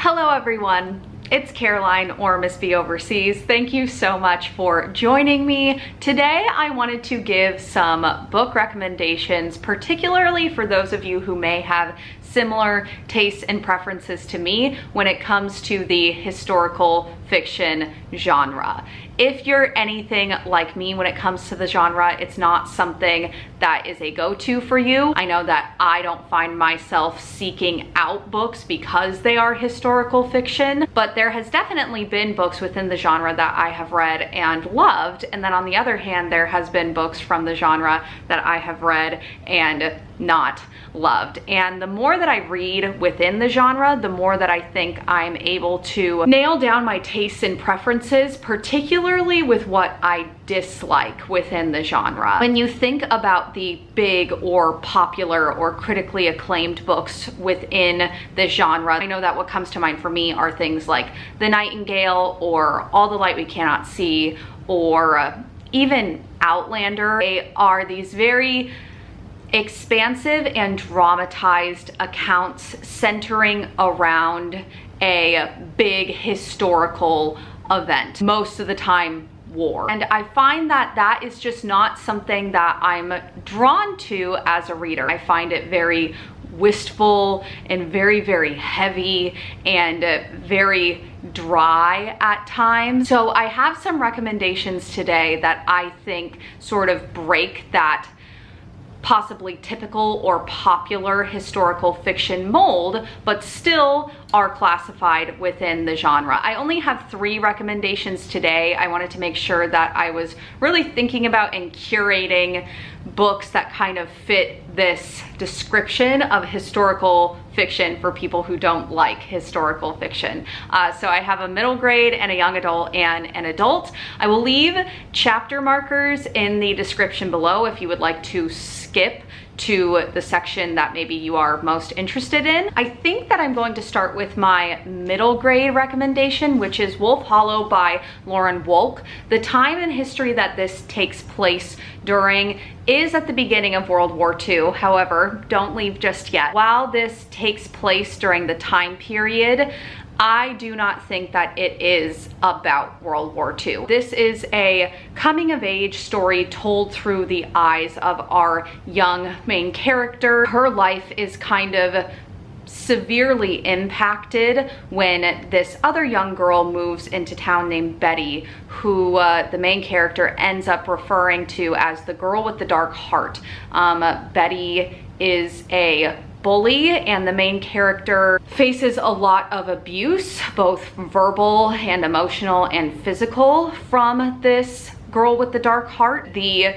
Hello everyone, it's Caroline or Miss B Overseas. Thank you so much for joining me. Today I wanted to give some book recommendations, particularly for those of you who may have similar tastes and preferences to me when it comes to the historical fiction genre. If you're anything like me when it comes to the genre, it's not something that is a go-to for you. I know that I don't find myself seeking out books because they are historical fiction, but there has definitely been books within the genre that I have read and loved, and then on the other hand, there has been books from the genre that I have read and not loved. And the more that I read within the genre, the more that I think I'm able to nail down my tastes and preferences, particularly with what I dislike within the genre. When you think about the big or popular or critically acclaimed books within the genre, I know that what comes to mind for me are things like The Nightingale or All the Light We Cannot See or even Outlander. They are these very expansive and dramatized accounts centering around a big historical event, most of the time war. And I find that that is just not something that I'm drawn to as a reader. I find it very wistful and very, very heavy and very dry at times. So I have some recommendations today that I think sort of break that possibly typical or popular historical fiction mold, but still are classified within the genre. I only have 3 recommendations today. I wanted to make sure that I was really thinking about and curating books that kind of fit this description of historical fiction for people who don't like historical fiction. So I have a middle grade and a young adult and an adult. I will leave chapter markers in the description below if you would like to skip to the section that maybe you are most interested in. I think that I'm going to start with my middle grade recommendation, which is Wolf Hollow by Lauren Wolk. The time and history that this takes place during is at the beginning of World War II. However, don't leave just yet. While this takes place during the time period, I do not think that it is about World War II. This is a coming of age story told through the eyes of our young main character. Her life is kind of severely impacted when this other young girl moves into town named Betty, who the main character ends up referring to as the girl with the dark heart. Betty is a bully, and the main character faces a lot of abuse, both verbal and emotional and physical, from this girl with the dark heart. The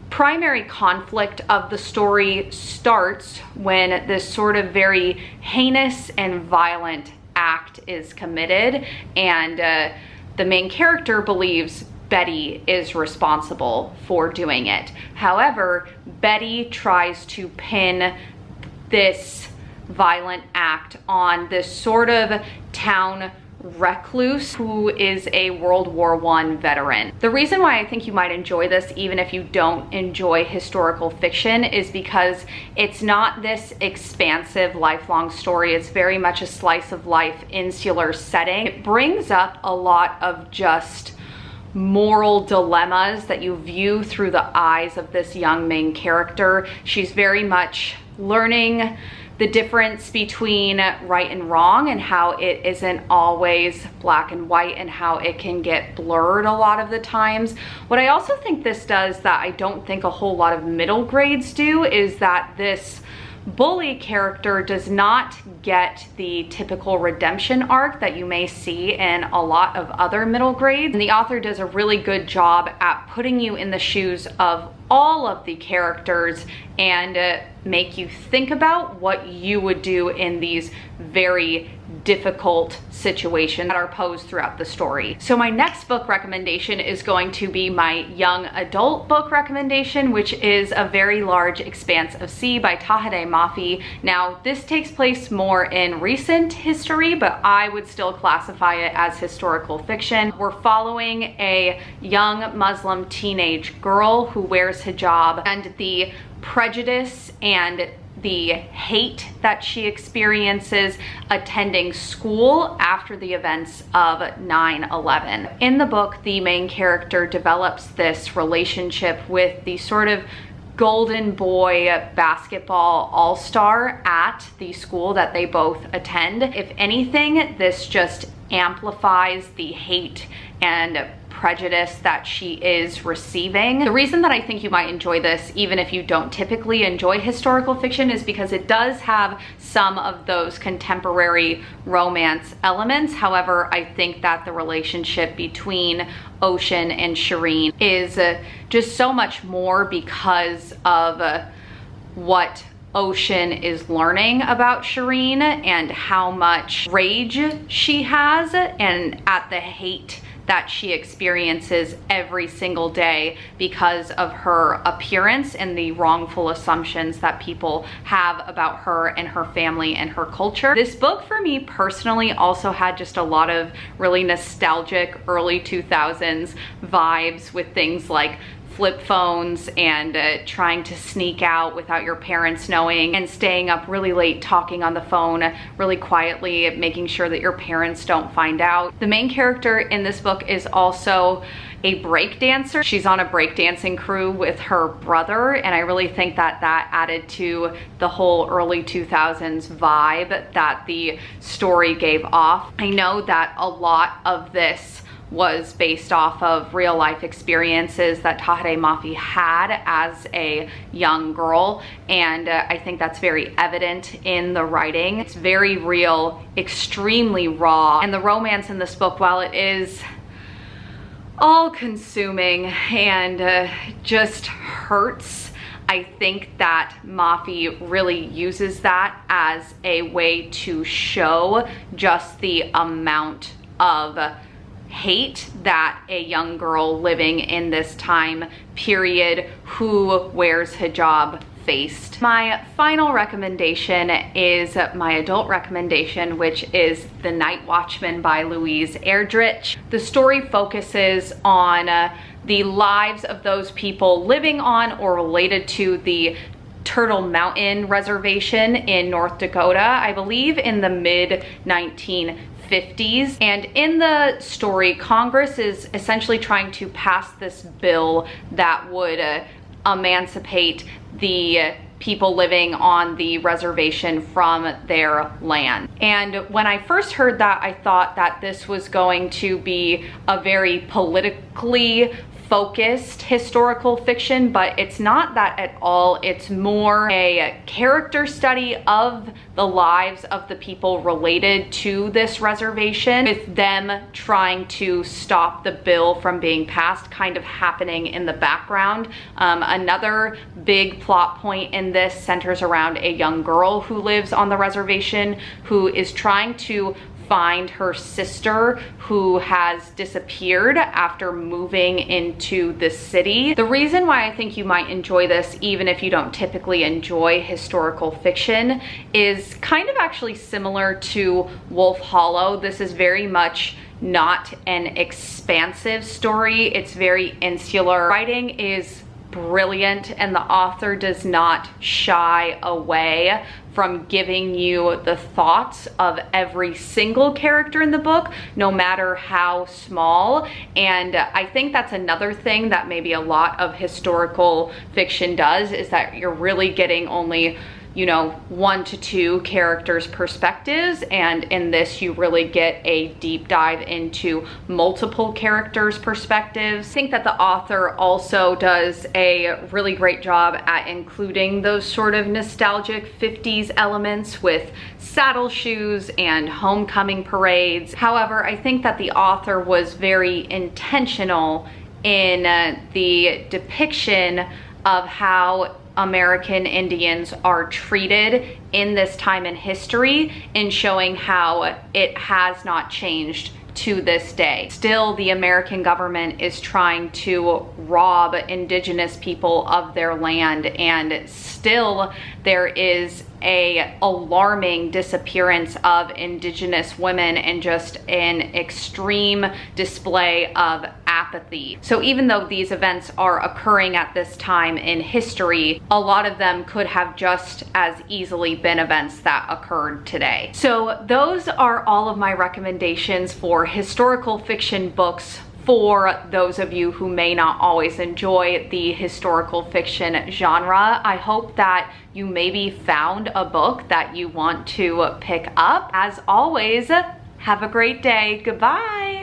primary conflict of the story starts when this sort of very heinous and violent act is committed, and the main character believes Betty is responsible for doing it. However, Betty tries to pin this violent act on this sort of town recluse who is a World War I veteran. The reason why I think you might enjoy this, even if you don't enjoy historical fiction, is because it's not this expansive lifelong story. It's very much a slice of life insular setting. It brings up a lot of just moral dilemmas that you view through the eyes of this young main character. She's very much learning the difference between right and wrong and how it isn't always black and white and how it can get blurred a lot of the times. What I also think this does that I don't think a whole lot of middle grades do is that this bully character does not get the typical redemption arc that you may see in a lot of other middle grades. And the author does a really good job at putting you in the shoes of all of the characters and make you think about what you would do in these very difficult situations that are posed throughout the story. So my next book recommendation is going to be my young adult book recommendation, which is A Very Large Expanse of Sea by Tahereh Mafi. Now, this takes place more in recent history, but I would still classify it as historical fiction. We're following a young Muslim teenage girl who wears hijab, and the prejudice and the hate that she experiences attending school after the events of 9/11. In the book, the main character develops this relationship with the sort of golden boy basketball all-star at the school that they both attend. If anything, this just amplifies the hate and prejudice that she is receiving. The reason that I think you might enjoy this, even if you don't typically enjoy historical fiction, is because it does have some of those contemporary romance elements. However, I think that the relationship between Ocean and Shireen is just so much more because of what Ocean is learning about Shireen and how much rage she has and at the hate that she experiences every single day because of her appearance and the wrongful assumptions that people have about her and her family and her culture. This book for me personally also had just a lot of really nostalgic early 2000s vibes with things like flip phones and trying to sneak out without your parents knowing and staying up really late talking on the phone really quietly, making sure that your parents don't find out. The main character in this book is also a break dancer. She's on a breakdancing crew with her brother, and I really think that that added to the whole early 2000s vibe that the story gave off. I know that a lot of this was based off of real life experiences that Tahereh Mafi had as a young girl, and I think that's very evident in the writing. It's very real, extremely raw, and the romance in this book, while it is all-consuming and just hurts, I think that Mafi really uses that as a way to show just the amount of hate that a young girl living in this time period who wears hijab faced. My final recommendation is my adult recommendation, which is The Night Watchman by Louise Erdrich. The story focuses on the lives of those people living on or related to the Turtle Mountain Reservation in North Dakota, I believe in the mid-1950s. And in the story, Congress is essentially trying to pass this bill that would emancipate the people living on the reservation from their land. And when I first heard that, I thought that this was going to be a very politically focused historical fiction, but it's not that at all. It's more a character study of the lives of the people related to this reservation, with them trying to stop the bill from being passed kind of happening in the background. Another big plot point in this centers around a young girl who lives on the reservation who is trying to find her sister who has disappeared after moving into the city. The reason why I think you might enjoy this, even if you don't typically enjoy historical fiction, is kind of actually similar to Wolf Hollow. This is very much not an expansive story. It's very insular. Writing is brilliant, and the author does not shy away from giving you the thoughts of every single character in the book, no matter how small. And I think that's another thing that maybe a lot of historical fiction does, is that you're really getting only, you know, 1 to 2 characters' perspectives, and in this you really get a deep dive into multiple characters' perspectives. I think that the author also does a really great job at including those sort of nostalgic 50s elements with saddle shoes and homecoming parades. However, I think that the author was very intentional in the depiction of how American Indians are treated in this time in history, in showing how it has not changed to this day. Still, the American government is trying to rob indigenous people of their land, and still there is a alarming disappearance of indigenous women and just an extreme display of apathy. So even though these events are occurring at this time in history, a lot of them could have just as easily been events that occurred today. So those are all of my recommendations for historical fiction books for those of you who may not always enjoy the historical fiction genre. I hope that you maybe found a book that you want to pick up. As always, have a great day. Goodbye.